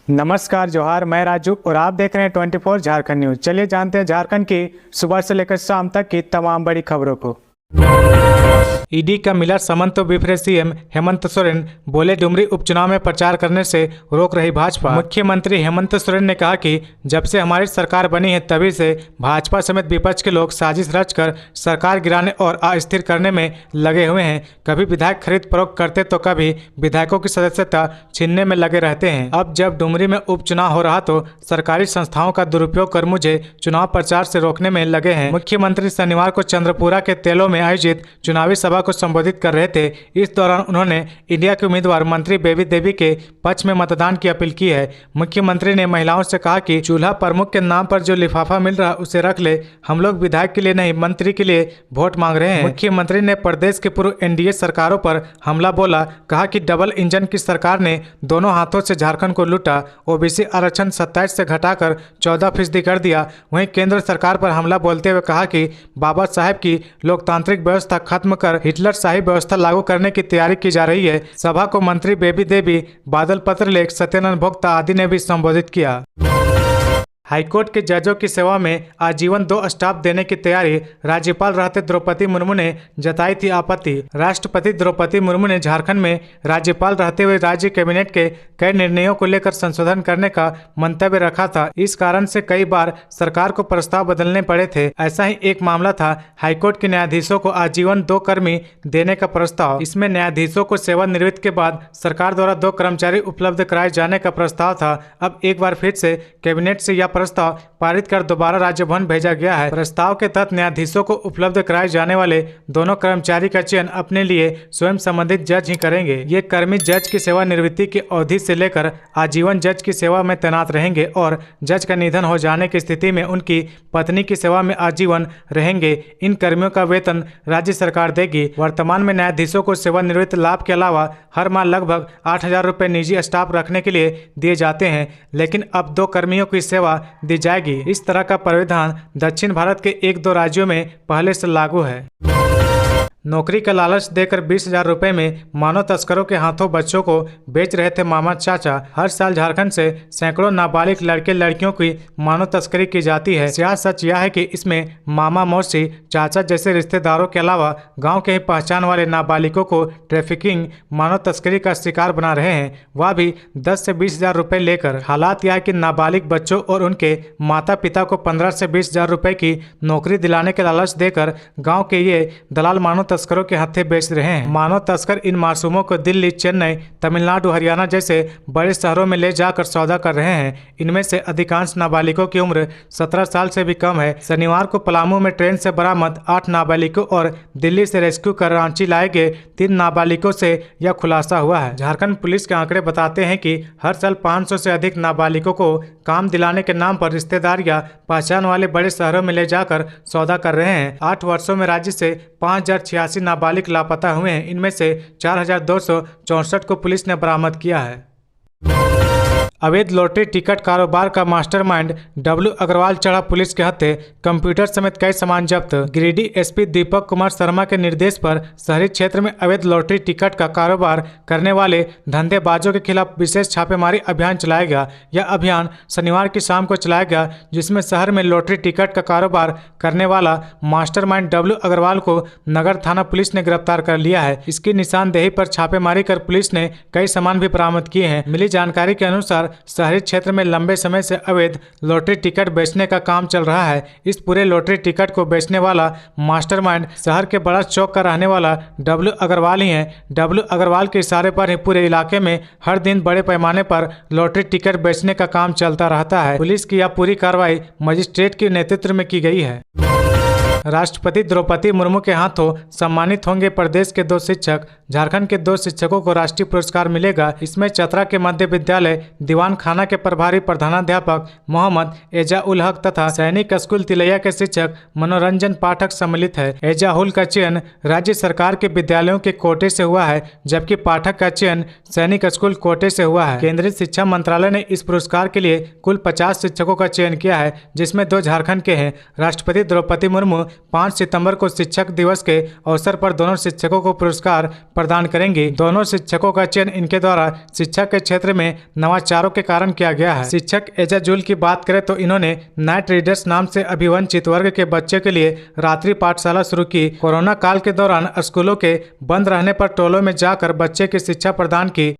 नमस्कार जोहार, मैं राजू और आप देख रहे हैं 24 झारखंड न्यूज। चलिए जानते हैं झारखंड की सुबह से लेकर शाम तक की तमाम बड़ी खबरों को। ईडी का मिला समन तो बिफरे सीएम हेमंत सोरेन, बोले डुमरी उपचुनाव में प्रचार करने से रोक रही भाजपा। मुख्यमंत्री हेमंत सोरेन ने कहा कि जब से हमारी सरकार बनी है तभी से भाजपा समेत विपक्ष के लोग साजिश रचकर सरकार गिराने और अस्थिर करने में लगे हुए हैं। कभी विधायक खरीद फरोख्त करते तो कभी विधायकों की सदस्यता छीनने में लगे रहते हैं। अब जब डुमरी में उपचुनाव हो रहा तो सरकारी संस्थाओं का दुरुपयोग कर मुझे चुनाव प्रचार से रोकने में लगे हैं। मुख्यमंत्री शनिवार को चंद्रपुरा के तेलों में आयोजित चुनावी सभा को संबोधित कर रहे थे। इस दौरान उन्होंने इंडिया के उम्मीदवार मंत्री बेबी देवी के पक्ष में मतदान की अपील की है। मुख्यमंत्री ने महिलाओं से कहा कि चूल्हा प्रमुख के नाम पर जो लिफाफा मिल रहा उसे रख ले, हम लोग विधायक के लिए नहीं मंत्री के लिए वोट मांग रहे हैं। मुख्यमंत्री ने प्रदेश के पूर्व एनडीए सरकारों पर हमला बोला, कहा कि डबल इंजन की सरकार ने दोनों हाथों से झारखंड को लूटा, ओबीसी आरक्षण 27 से घटाकर 14% कर दिया। वहीं केंद्र सरकार पर हमला बोलते हुए कहा कि बाबा साहेब की लोकतांत्रिक व्यवस्था खत्म कर हिटलर शाही व्यवस्था लागू करने की तैयारी की जा रही है। सभा को मंत्री बेबी देवी, बादल पत्रलेख, सत्यानंद भोक्ता आदि ने भी संबोधित किया। हाईकोर्ट के जजों की सेवा में आजीवन 2 स्टाफ देने की तैयारी राज्यपाल रहते द्रौपदी मुर्मू ने जताई थी आपत्ति। राष्ट्रपति द्रौपदी मुर्मू ने झारखंड में राज्यपाल रहते हुए राज्य कैबिनेट के कई निर्णयों को लेकर संशोधन करने का मंतव्य रखा था। इस कारण से कई बार सरकार को प्रस्ताव बदलने पड़े थे। ऐसा ही एक मामला था हाईकोर्ट के न्यायाधीशों को आजीवन 2 कर्मी देने का प्रस्ताव। इसमें न्यायाधीशों को सेवानिवृत्ति के बाद सरकार द्वारा 2 कर्मचारी उपलब्ध कराए जाने का प्रस्ताव था। अब एक बार फिर से कैबिनेट से यह प्रस्ताव पारित कर दोबारा राज्य भवन भेजा गया है। प्रस्ताव के तहत न्यायाधीशों को उपलब्ध कराए जाने वाले दोनों कर्मचारी का चयन अपने लिए स्वयं संबंधित जज ही करेंगे। ये कर्मी जज की सेवानिवृत्ति की अवधि से लेकर आजीवन जज की सेवा में तैनात रहेंगे और जज का निधन हो जाने की स्थिति में उनकी पत्नी की सेवा में आजीवन रहेंगे। इन कर्मियों का वेतन राज्य सरकार देगी। वर्तमान में न्यायाधीशों को सेवानिवृत्ति लाभ के अलावा हर माह लगभग 8,000 रुपये निजी स्टाफ रखने के लिए दिए जाते हैं, लेकिन अब 2 कर्मियों की सेवा दी जाएगी। इस तरह का प्रावधान दक्षिण भारत के 1-2 राज्यों में पहले से लागू है। नौकरी का लालच देकर 20,000 रुपये में मानव तस्करों के हाथों बच्चों को बेच रहे थे मामा चाचा। हर साल झारखंड से सैकड़ों नाबालिग लड़के लड़कियों की मानव तस्करी की जाती है। स्याह सच यह है कि इसमें मामा, मौसी, चाचा जैसे रिश्तेदारों के अलावा गांव के ही पहचान वाले नाबालिगों को ट्रैफिकिंग, मानव तस्करी का शिकार बना रहे हैं, वह भी 10 से 20,000 रुपये लेकर। हालात यह है कि नाबालिग बच्चों और उनके माता पिता को 15 से 20,000 रुपये की नौकरी दिलाने के लालच देकर गाँव के ये दलाल मानव तस्करों के हत्थे बेच रहे हैं। मानव तस्कर इन मासूमों को दिल्ली, चेन्नई, तमिलनाडु, हरियाणा जैसे बड़े शहरों में ले जाकर सौदा कर रहे हैं। इनमें से अधिकांश नाबालिगों की उम्र 17 साल से भी कम है। शनिवार को पलामू में ट्रेन से बरामद 8 नाबालिगों और दिल्ली से रेस्क्यू कर रांची लाए गए 3 नाबालिगों से यह खुलासा हुआ है। झारखंड पुलिस के आंकड़े बताते हैं कि हर साल 500 से अधिक नाबालिगों को काम दिलाने के नाम पर रिश्तेदार या पहचान वाले बड़े शहरों में ले जाकर सौदा कर रहे हैं। 8 वर्षों में राज्य से 5,086 नाबालिग लापता हुए हैं। इनमें से 4,264 को पुलिस ने बरामद किया है। अवैध लॉटरी टिकट कारोबार का मास्टरमाइंड डब्ल्यू अग्रवाल चढ़ा पुलिस के हत्थे, कंप्यूटर समेत कई सामान जब्त। गिरिडीह एसपी दीपक कुमार शर्मा के निर्देश पर शहरी क्षेत्र में अवैध लॉटरी टिकट का कारोबार करने वाले धंधेबाजों के खिलाफ विशेष छापेमारी अभियान चलाया गया। यह अभियान शनिवार की शाम को चलाया गया, जिसमें शहर में लॉटरी टिकट का कारोबार करने वाला मास्टरमाइंड डब्ल्यू अग्रवाल को नगर थाना पुलिस ने गिरफ्तार कर लिया है। इसकी निशानदेही पर छापेमारी कर पुलिस ने कई सामान भी बरामद किए हैं। मिली जानकारी के अनुसार शहरी क्षेत्र में लंबे समय से अवैध लॉटरी टिकट बेचने का काम चल रहा है। इस पूरे लॉटरी टिकट को बेचने वाला मास्टरमाइंड शहर के बड़ा चौक का रहने वाला डब्ल्यू अग्रवाल ही है। डब्ल्यू अग्रवाल के इशारे पर ही पूरे इलाके में हर दिन बड़े पैमाने पर लॉटरी टिकट बेचने का काम चलता रहता है। पुलिस की यह पूरी कार्रवाई मजिस्ट्रेट के नेतृत्व में की गई है। राष्ट्रपति द्रौपदी मुर्मू के हाथों सम्मानित होंगे प्रदेश के 2 शिक्षक। झारखंड के 2 शिक्षकों को राष्ट्रीय पुरस्कार मिलेगा। इसमें चतरा के मध्य विद्यालय दीवान खाना के प्रभारी प्रधानाध्यापक मोहम्मद एजा उल हक तथा सैनिक स्कूल तिलैया के शिक्षक मनोरंजन पाठक सम्मिलित है। एजा उल का चयन राज्य सरकार के विद्यालयों के कोटे से हुआ है, जबकि पाठक का चयन सैनिक स्कूल कोटे से हुआ है। केंद्रीय शिक्षा मंत्रालय ने इस पुरस्कार के लिए कुल 50 शिक्षकों का चयन किया है, जिसमें 2 झारखंड के हैं। राष्ट्रपति द्रौपदी मुर्मू 5 सितंबर को शिक्षक दिवस के अवसर पर दोनों शिक्षकों को पुरस्कार प्रदान करेंगी। दोनों शिक्षकों का चयन इनके द्वारा शिक्षा के क्षेत्र में नवाचारों के कारण किया गया है। शिक्षक एजाजुल की बात करें तो इन्होंने नाइट रीडर्स नाम से अभिवंचित वर्ग के बच्चों के लिए रात्रि पाठशाला शुरू की। कोरोना काल के दौरान स्कूलों के बंद रहने पर टोलों में जाकर बच्चे की शिक्षा प्रदान की।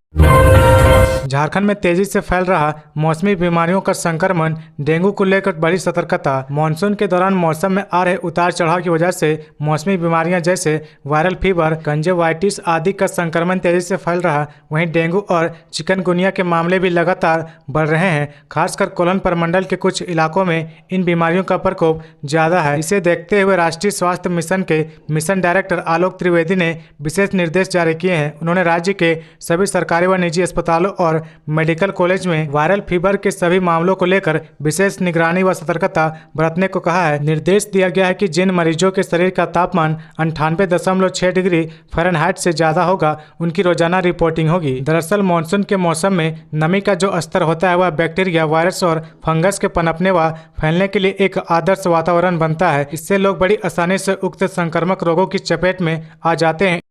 झारखंड में तेजी से फैल रहा मौसमी बीमारियों का संक्रमण, डेंगू को लेकर बड़ी सतर्कता। मानसून के दौरान मौसम में आ रहे उतार चढ़ाव की वजह से मौसमी बीमारियां जैसे वायरल फीवर, कंजंक्टिवाइटिस आदि का संक्रमण तेजी से फैल रहा। वहीं डेंगू और चिकनगुनिया के मामले भी लगातार बढ़ रहे हैं। खासकर कोलन प्रमंडल के कुछ इलाकों में इन बीमारियों का प्रकोप ज्यादा है। इसे देखते हुए राष्ट्रीय स्वास्थ्य मिशन के मिशन डायरेक्टर आलोक त्रिवेदी ने विशेष निर्देश जारी किए हैं। उन्होंने राज्य के सभी सरकारी व निजी अस्पतालों और मेडिकल कॉलेज में वायरल फीवर के सभी मामलों को लेकर विशेष निगरानी व सतर्कता बरतने को कहा है। निर्देश दिया गया है कि जिन मरीजों के शरीर का तापमान 98.6 डिग्री फ़ारेनहाइट से ज्यादा होगा, उनकी रोजाना रिपोर्टिंग होगी। दरअसल मानसून के मौसम में नमी का जो स्तर होता है वह बैक्टीरिया, वायरस और फंगस के पनपने व फैलने के लिए एक आदर्श वातावरण बनता है। इससे लोग बड़ी आसानी से उक्त संक्रामक रोगों की चपेट में आ जाते हैं।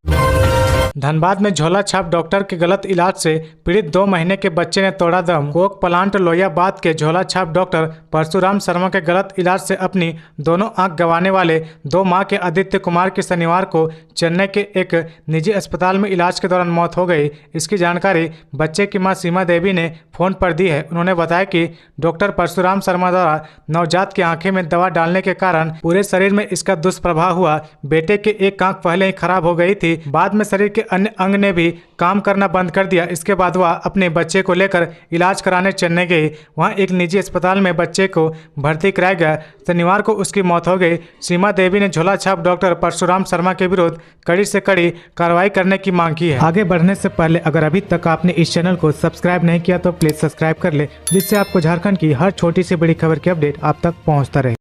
धनबाद में झोला छाप डॉक्टर के गलत इलाज से पीड़ित 2 महीने के बच्चे ने तोड़ा दम। कोक प्लांट लोहियाबाद के झोला छाप डॉक्टर परशुराम शर्मा के गलत इलाज से अपनी दोनों आंख गंवाने वाले 2 माह के आदित्य कुमार की शनिवार को चेन्नई के एक निजी अस्पताल में इलाज के दौरान मौत हो गई। इसकी जानकारी बच्चे की मां सीमा देवी ने फोन पर दी है। उन्होंने बताया कि डॉक्टर परशुराम शर्मा द्वारा नवजात की आंखें में दवा डालने के कारण पूरे शरीर में इसका दुष्प्रभाव हुआ। बेटे की एक आंख पहले ही खराब हो गई थी, बाद में शरीर के अन्य अंग ने भी काम करना बंद कर दिया। इसके बाद वह अपने बच्चे को लेकर इलाज कराने चेन्नई गई। वहां एक निजी अस्पताल में बच्चे को भर्ती कराया गया। शनिवार को उसकी मौत हो गई। सीमा देवी ने झोला छाप डॉक्टर परशुराम शर्मा के विरुद्ध कड़ी से कड़ी कार्रवाई करने की मांग की है। आगे बढ़ने से पहले अगर अभी तक आपने इस चैनल को सब्सक्राइब नहीं किया तो प्लीज सब्सक्राइब कर ले, जिससे आपको झारखंड की हर छोटी से बड़ी खबर की अपडेट आप तक पहुँचता रहे।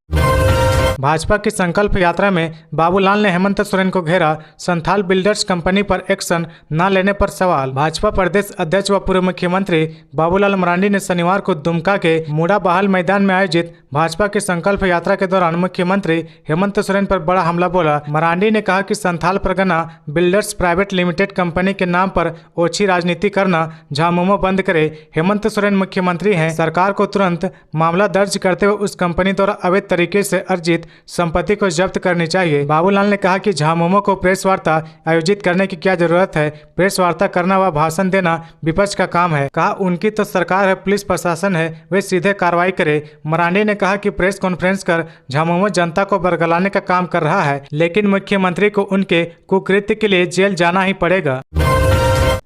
भाजपा की संकल्प यात्रा में बाबूलाल ने हेमंत सोरेन को घेरा। संथाल बिल्डर्स कंपनी पर एक्शन न लेने पर सवाल। भाजपा प्रदेश अध्यक्ष व पूर्व मुख्यमंत्री बाबूलाल मरांडी ने शनिवार को दुमका के मुड़ा बहाल मैदान में आयोजित भाजपा की संकल्प यात्रा के दौरान मुख्यमंत्री हेमंत सोरेन पर बड़ा हमला बोला। मरांडी ने कहा कि Santhal Pargana builders private limited company के नाम पर ओछी राजनीति करना झामुमो बंद करे। हेमंत सोरेन मुख्यमंत्री हैं, सरकार को तुरंत मामला दर्ज करते हुए उस कंपनी द्वारा अवैध तरीके से अर्जित संपत्ति को जब्त करनी चाहिए। बाबूलाल ने कहा कि झामुमो को प्रेस वार्ता आयोजित करने की क्या जरूरत है। प्रेस वार्ता करना व भाषण देना विपक्ष का काम है। कहा उनकी तो सरकार है, पुलिस प्रशासन है, वे सीधे कार्रवाई करे। मरांडी ने कहा कि प्रेस कॉन्फ्रेंस कर झामुमो जनता को बरगलाने का काम कर रहा है, लेकिन मुख्यमंत्री को उनके कुकृत्य के लिए जेल जाना ही पड़ेगा।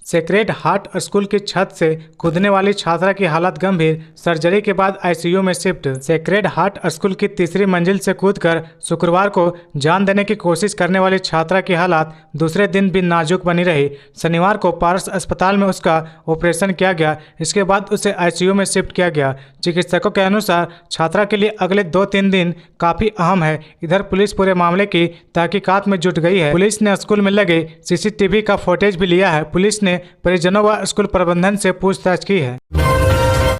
सेक्रेड हार्ट स्कूल की छत से कूदने वाली छात्रा की हालत गंभीर, सर्जरी के बाद आईसीयू में शिफ्ट। सेक्रेड हार्ट स्कूल की तीसरी मंजिल से कूदकर शुक्रवार को जान देने की कोशिश करने वाली छात्रा की हालत दूसरे दिन भी नाजुक बनी रही। शनिवार को पारस अस्पताल में उसका ऑपरेशन किया गया। इसके बाद उसे आईसीयू में शिफ्ट किया गया। चिकित्सकों के अनुसार छात्रा के लिए अगले 2-3 दिन काफी अहम है। इधर पुलिस पूरे मामले की तहकीकात में जुट गई है। पुलिस ने स्कूल में लगे सीसीटीवी का फुटेज भी लिया है। पुलिस ने परिजनों व स्कूल प्रबंधन से पूछताछ की है।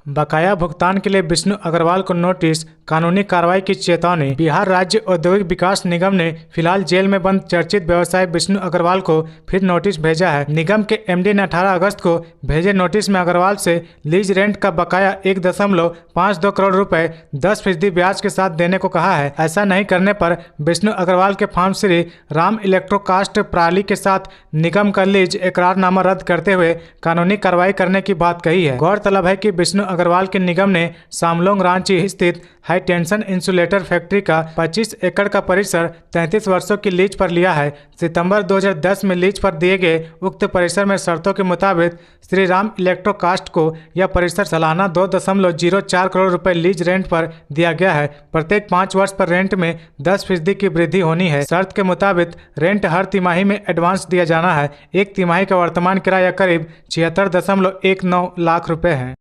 बकाया भुगतान के लिए विष्णु अग्रवाल को नोटिस, कानूनी कार्रवाई की चेतावनी। बिहार राज्य औद्योगिक विकास निगम ने फिलहाल जेल में बंद चर्चित व्यवसायी विष्णु अग्रवाल को फिर नोटिस भेजा है। निगम के एमडी ने 18 अगस्त को भेजे नोटिस में अग्रवाल से लीज रेंट का बकाया 1.52 करोड़ रुपए 10% ब्याज के साथ देने को कहा है। ऐसा नहीं करने पर विष्णु अग्रवाल के फार्म श्री राम इलेक्ट्रोकास्ट प्रणाली के साथ निगम का लीज इकरारनामा रद्द करते हुए कानूनी कार्रवाई करने की बात कही है। गौरतलब है कि विष्णु अग्रवाल के निगम ने सामलोंग रांची स्थित हाई टेंशन इंसुलेटर फैक्ट्री का 25 एकड़ का परिसर 33 वर्षों की लीज पर लिया है। सितंबर 2010 में लीज पर दिए गए उक्त परिसर में शर्तों के मुताबिक श्री राम इलेक्ट्रोकास्ट को यह परिसर सालाना 2.04 करोड़ रुपए लीज रेंट पर दिया गया है। प्रत्येक 5 वर्ष पर रेंट में 10% की वृद्धि होनी है। शर्त के मुताबिक रेंट हर तिमाही में एडवांस दिया जाना है। एक तिमाही का वर्तमान किराया करीब 76.19 लाख रुपए है।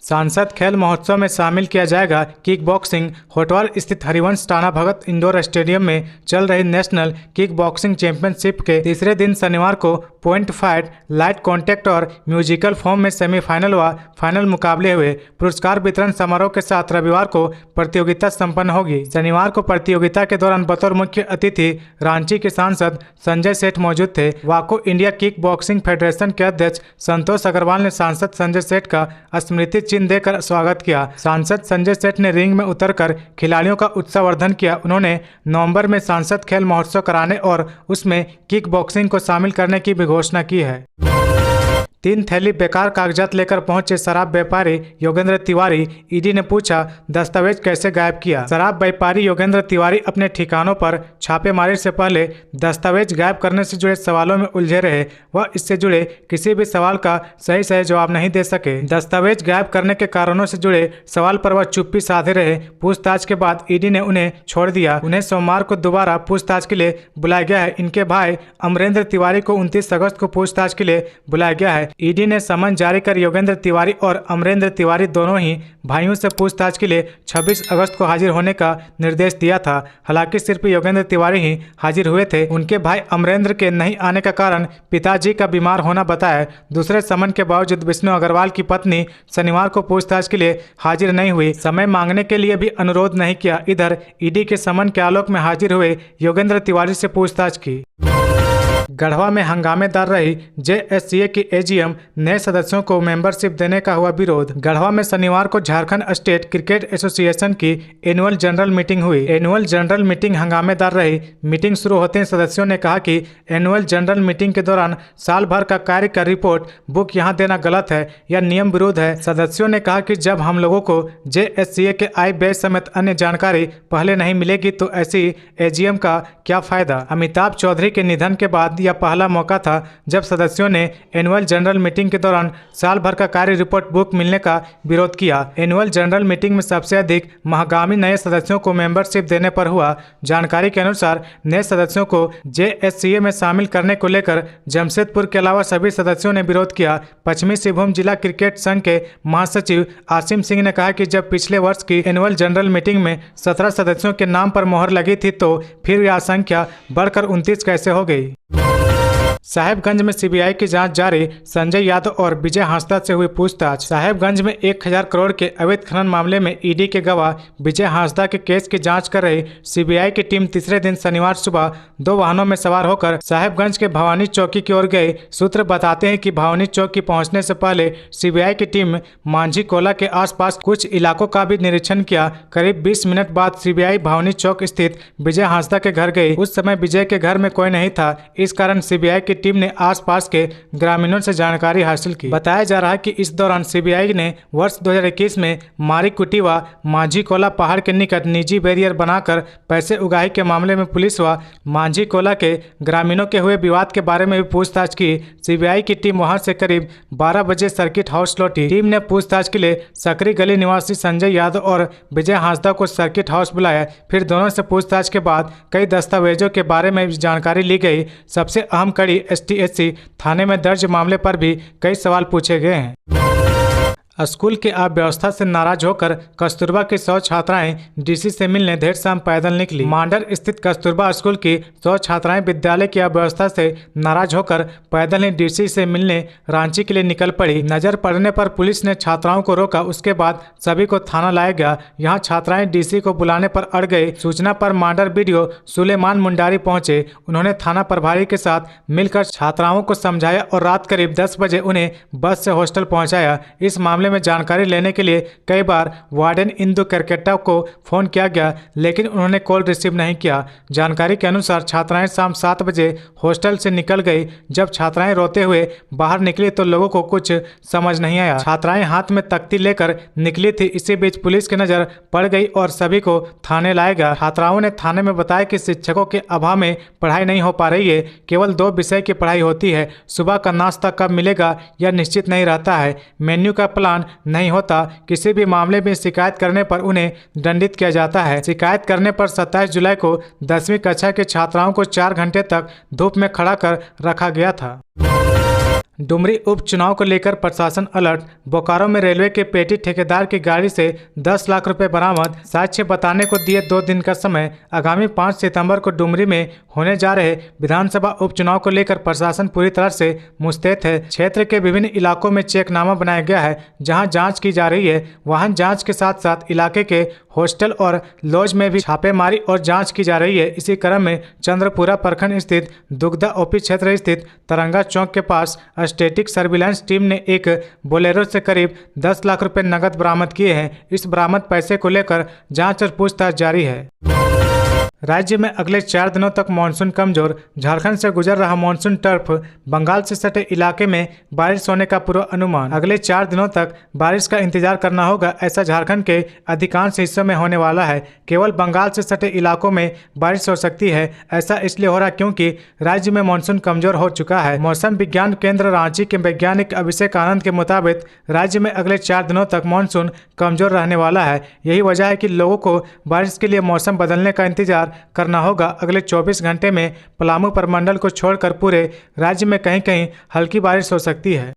सांसद खेल महोत्सव में शामिल किया जाएगा किक बॉक्सिंग। होटवार स्थित हरिवंश टाना भगत इंडोर स्टेडियम में चल रही नेशनल किक बॉक्सिंग चैंपियनशिप के तीसरे दिन शनिवार को पॉइंट फाइट, लाइट कॉन्टैक्ट और म्यूजिकल फॉर्म में सेमीफाइनल व फाइनल मुकाबले हुए। पुरस्कार वितरण समारोह के साथ रविवार को प्रतियोगिता संपन्न होगी। शनिवार को प्रतियोगिता के दौरान बतौर मुख्य अतिथि रांची के सांसद संजय सेठ मौजूद थे। वाको इंडिया किक बॉक्सिंग फेडरेशन के अध्यक्ष संतोष अग्रवाल ने सांसद संजय सेठ का स्मृति चिन्ह देकर स्वागत किया। सांसद संजय सेठ ने रिंग में उतरकर खिलाड़ियों का उत्साहवर्धन किया। उन्होंने नवंबर में सांसद खेल महोत्सव कराने और उसमें किक बॉक्सिंग को शामिल करने की भी घोषणा की है। 3 थैली बेकार कागजात लेकर पहुंचे शराब व्यापारी योगेंद्र तिवारी। ईडी ने पूछा, दस्तावेज कैसे गायब किया। शराब व्यापारी योगेंद्र तिवारी अपने ठिकानों पर छापेमारी से पहले दस्तावेज गायब करने से जुड़े सवालों में उलझे रहे। वह इससे जुड़े किसी भी सवाल का सही जवाब नहीं दे सके। दस्तावेज गायब करने के कारणों से जुड़े सवाल पर वह चुप्पी साधे रहे। पूछताछ के बाद ईडी ने उन्हें छोड़ दिया। उन्हें सोमवार को दोबारा पूछताछ के लिए बुलाया गया है। इनके भाई अमरेंद्र तिवारी को 29 अगस्त को पूछताछ के लिए बुलाया गया है। ईडी ने समन जारी कर योगेंद्र तिवारी और अमरेंद्र तिवारी दोनों ही भाइयों से पूछताछ के लिए 26 अगस्त को हाजिर होने का निर्देश दिया था। हालांकि सिर्फ योगेंद्र तिवारी ही हाजिर हुए थे। उनके भाई अमरेंद्र के नहीं आने का कारण पिताजी का बीमार होना बताया। दूसरे समन के बावजूद विष्णु अग्रवाल की पत्नी शनिवार को पूछताछ के लिए हाजिर नहीं हुई। समय मांगने के लिए भी अनुरोध नहीं किया। इधर ईडी के समन के आलोक में हाजिर हुए योगेंद्र तिवारी से पूछताछ की। गढ़वा में हंगामेदार रही जेएससीए की एजीएम। नए सदस्यों को मेंबरशिप देने का हुआ विरोध। गढ़वा में शनिवार को झारखंड स्टेट क्रिकेट एसोसिएशन की एनुअल जनरल मीटिंग हुई। एनुअल जनरल मीटिंग हंगामेदार रही। मीटिंग शुरू होते ही सदस्यों ने कहा कि एनुअल जनरल मीटिंग के दौरान साल भर का कार्य का रिपोर्ट बुक यहां देना गलत है या नियम विरुद्ध है। सदस्यों ने कहा कि जब हम लोगों को जेएससीए के आय व्यय समेत अन्य जानकारी पहले नहीं मिलेगी तो ऐसी एजीएम का क्या फायदा। अमिताभ चौधरी के निधन के बाद यह पहला मौका था जब सदस्यों ने एनुअल जनरल मीटिंग के दौरान साल भर का कार्य रिपोर्ट बुक मिलने का विरोध किया। एनुअल जनरल मीटिंग में सबसे अधिक महगामी नए सदस्यों को मेंबरशिप देने पर हुआ। जानकारी के अनुसार नए सदस्यों को जेएससीए में शामिल करने को लेकर जमशेदपुर के अलावा सभी सदस्यों ने विरोध किया। पश्चिमी सिंहभूम जिला क्रिकेट संघ के महासचिव आसिम सिंह ने कहा कि जब पिछले वर्ष की एनुअल जनरल मीटिंग में 17 सदस्यों के नाम पर मोहर लगी थी तो फिर यह संख्या बढ़कर 29 कैसे हो गई। साहेबगंज में सीबीआई की जांच जारी। संजय यादव और विजय हांसदा से हुई पूछताछ। साहेबगंज में 1000 करोड़ के अवैध खनन मामले में ईडी के गवाह विजय हांसदा के केस की जांच कर रही सीबीआई की टीम तीसरे दिन शनिवार सुबह 2 वाहनों में सवार होकर साहेबगंज के भवानी चौकी की ओर गई। सूत्र बताते हैं कि भवानी चौकी पहुंचने से पहले सीबीआई की टीम मांझी कोला के आसपास कुछ इलाकों का भी निरीक्षण किया। करीब 20 मिनट बाद सीबीआई भवानी चौक स्थित विजय हांसदा के घर गई। उस समय विजय के घर में कोई नहीं था। इस कारण सीबीआई की टीम ने आसपास के ग्रामीणों से जानकारी हासिल की। बताया जा रहा है कि इस दौरान सीबीआई ने वर्ष 2021 में मारी कुटी व मांझी कोला पहाड़ के निकट निजी बैरियर बनाकर पैसे उगाही के मामले में पुलिस व मांझी कोला के ग्रामीणों के हुए विवाद के बारे में भी पूछताछ की। सीबीआई की टीम वहां से करीब 12 बजे सर्किट हाउस लौटी। टीम ने पूछताछ के लिए सकरी गली निवासी संजय यादव और विजय हांसदा को सर्किट हाउस बुलाया। फिर दोनों से पूछताछ के बाद कई दस्तावेजों के बारे में जानकारी ली गई। सबसे अहम कड़ी एसटीएससी थाने में दर्ज मामले पर भी कई सवाल पूछे गए हैं। स्कूल की अव्यवस्था से नाराज होकर कस्तूरबा की 100 छात्राएं डीसी से मिलने देर शाम पैदल निकली। मांडर स्थित कस्तूरबा स्कूल की 100 छात्राएं विद्यालय की अव्यवस्था से नाराज होकर पैदल ही डीसी से मिलने रांची के लिए निकल पड़ी। नजर पड़ने पर पुलिस ने छात्राओं को रोका। उसके बाद सभी को थाना लाया गया। यहाँ छात्राएं डीसी को बुलाने पर अड़ गई। सूचना पर मांडर बीडीओ सुलेमान मुंडारी पहुंचे। उन्होंने थाना प्रभारी के साथ मिलकर छात्राओं को समझाया और रात करीब 10 बजे उन्हें बस से हॉस्टल पहुंचाया। इस मामले में जानकारी लेने के लिए कई बार वार्डन इंदु करकेटा को फोन किया गया, लेकिन उन्होंने कॉल रिसीव नहीं किया। जानकारी के अनुसार छात्राएं शाम 7 बजे हॉस्टल से निकल गई। जब छात्राएं रोते हुए बाहर निकली तो लोगों को कुछ समझ नहीं आया। छात्राएं हाथ में तख्ती लेकर निकली थी। इसी बीच पुलिस की नजर पड़ गई और सभी को थाने लाया गया। छात्राओं ने थाने में बताया कि शिक्षकों के अभाव में पढ़ाई नहीं हो पा रही है। केवल 2 विषय की पढ़ाई होती है। सुबह का नाश्ता कब मिलेगा यह निश्चित नहीं रहता है। मेन्यू का प्लान नहीं होता। किसी भी मामले में शिकायत करने पर उन्हें दंडित किया जाता है। शिकायत करने पर 27 जुलाई को 10वीं कक्षा के छात्राओं को 4 घंटे तक धूप में खड़ा कर रखा गया था। डुमरी उपचुनाव को लेकर प्रशासन अलर्ट। बोकारो में रेलवे के पेटी ठेकेदार की गाड़ी से 10 लाख रुपए बरामद। साक्ष्य बताने को दिए 2 दिन का समय। आगामी 5 सितंबर को डुमरी में होने जा रहे विधानसभा उपचुनाव को लेकर प्रशासन पूरी तरह से मुस्तैद है। क्षेत्र के विभिन्न इलाकों में चेकनामा बनाया गया है, जहां जांच की जा रही है। वाहन जांच के साथ साथ इलाके के हॉस्टल और लॉज में भी छापेमारी और जांच की जा रही है। इसी क्रम में चंद्रपुरा प्रखंड स्थित दुग्धा ओपी क्षेत्र स्थित तरंगा चौक के पास स्टैटिक सर्विलांस टीम ने एक बोलेरो से करीब 10 लाख रुपए नकद बरामद किए हैं। इस बरामद पैसे को लेकर जांच और पूछताछ जारी है। राज्य में अगले 4 दिनों तक मानसून कमजोर। झारखंड से गुजर रहा मानसून टर्फ बंगाल से सटे इलाके में बारिश होने का पूर्व अनुमान। अगले 4 दिनों तक बारिश का इंतजार करना होगा, ऐसा झारखंड के अधिकांश हिस्सों में होने वाला है। केवल बंगाल से सटे इलाकों में बारिश हो सकती है। ऐसा इसलिए हो रहा क्योंकि राज्य में मानसून कमजोर हो चुका है। मौसम विज्ञान केंद्र रांची के वैज्ञानिक अभिषेक आनंद के मुताबिक राज्य में अगले 4 दिनों तक मानसून कमजोर रहने वाला है। यही वजह है कि लोगों को बारिश के लिए मौसम बदलने का इंतजार करना होगा। अगले 24 घंटे में पलामू प्रमंडल को छोड़कर पूरे राज्य में कहीं कहीं हल्की बारिश हो सकती है।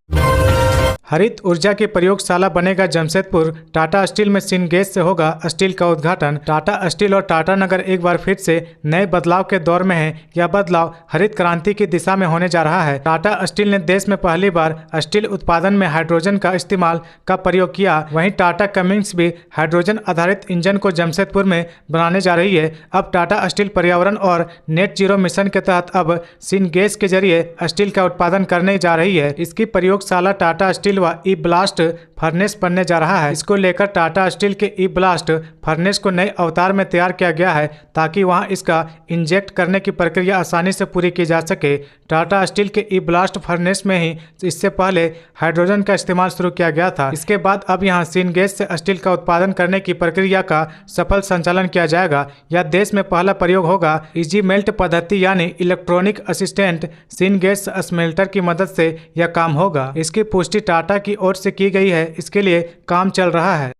हरित ऊर्जा की प्रयोगशाला बनेगा जमशेदपुर। टाटा स्टील में सिनगेज से होगा स्टील का उद्घाटन। टाटा स्टील और टाटा नगर एक बार फिर से नए बदलाव के दौर में है। यह बदलाव हरित क्रांति की दिशा में होने जा रहा है। टाटा स्टील ने देश में पहली बार स्टील उत्पादन में हाइड्रोजन का इस्तेमाल का प्रयोग किया। वहीं टाटा कमिंस भी हाइड्रोजन आधारित इंजन को जमशेदपुर में बनाने जा रही है। अब टाटा स्टील पर्यावरण और नेट जीरो मिशन के तहत अब सिनगेज के जरिए स्टील का उत्पादन करने जा रही है। इसकी प्रयोगशाला टाटा स्टील व ई ब्लास्ट फर्नेस बनने जा रहा है। इसको लेकर टाटा स्टील के ई ब्लास्ट फर्नेस को नए अवतार में तैयार किया गया है, ताकि वहां इसका इंजेक्ट करने की प्रक्रिया आसानी से पूरी की जा सके। टाटा स्टील के ई ब्लास्ट फर्नेस में ही इससे पहले हाइड्रोजन का इस्तेमाल शुरू किया गया था। इसके बाद अब यहां सिनगेज से स्टील का उत्पादन करने की प्रक्रिया का सफल संचालन किया जाएगा। यह देश में पहला प्रयोग होगा। इजी मेल्ट पद्धति यानी इलेक्ट्रॉनिक असिस्टेंट सिनगेज स्मेल्टर की मदद से यह काम होगा। इसकी पुष्टि टाटा की ओर से की गई है। इसके लिए काम चल रहा है।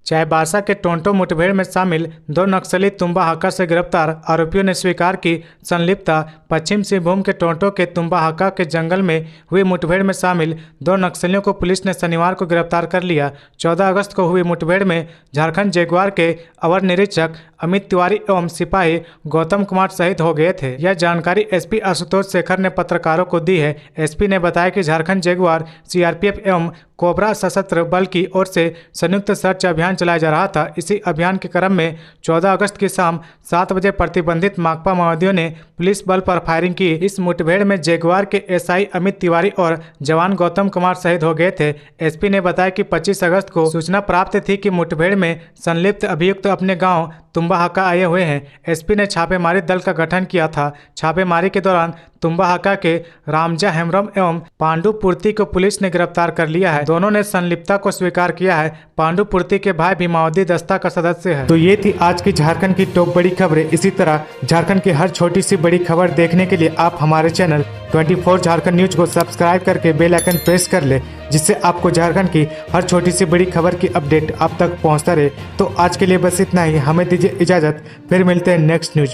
चाईबासा के टोंटो मुठभेड़ में शामिल 2 नक्सली तुम्बाहाका से गिरफ्तार। आरोपियों ने स्वीकार की संलिप्तता। पश्चिम सिंहभूम के टोंटो के तुम्बाहाका के जंगल में हुई मुठभेड़ में शामिल 2 नक्सलियों को पुलिस ने शनिवार को गिरफ्तार कर लिया। 14 अगस्त को हुई मुठभेड़ में झारखंड जगुआर के अवर निरीक्षक अमित तिवारी एवं सिपाही गौतम कुमार शहीद हो गए थे। यह जानकारी एसपी आशुतोष शेखर ने पत्रकारों को दी है। एसपी ने बताया कि झारखंड जगुआर सीआरपीएफ एवं कोबरा सशस्त्र बल की ओर से संयुक्त सर्च अभियान चलाया जा रहा था। इसी अभियान के क्रम में 14 अगस्त की शाम 7 बजे प्रतिबंधित माकपा माओवादियों ने पुलिस बल पर फायरिंग की। इस मुठभेड़ में जगुआर के एसआई अमित तिवारी और जवान गौतम कुमार शहीद हो गए थे। एसपी ने बताया कि 25 अगस्त को सूचना प्राप्त थी कि मुठभेड़ में संलिप्त अभियुक्त अपने गाँव तुम्बाहाका आए हुए हैं। एसपी ने छापेमारी दल का गठन किया था। छापेमारी के दौरान तुम्बाहाका के रामजा हेम्ब्रम एवं पांडु पूर्ति को पुलिस ने गिरफ्तार कर लिया है। दोनों ने संलिप्तता को स्वीकार किया है। पांडु पूर्ति के भाई भी माओवादी दस्ता का सदस्य है। तो ये थी आज की झारखंड की टॉप बड़ी खबरें। इसी तरह झारखंड की हर छोटी सी बड़ी खबर देखने के लिए आप हमारे चैनल 24 झारखंड न्यूज को सब्सक्राइब करके बेल आइकन प्रेस कर ले, जिससे आपको झारखंड की हर छोटी सी बड़ी खबर की अपडेट आप तक पहुंचता रहे। तो आज के लिए बस इतना ही। हमें दीजिए इजाजत, फिर मिलते हैं नेक्स्ट न्यूज में।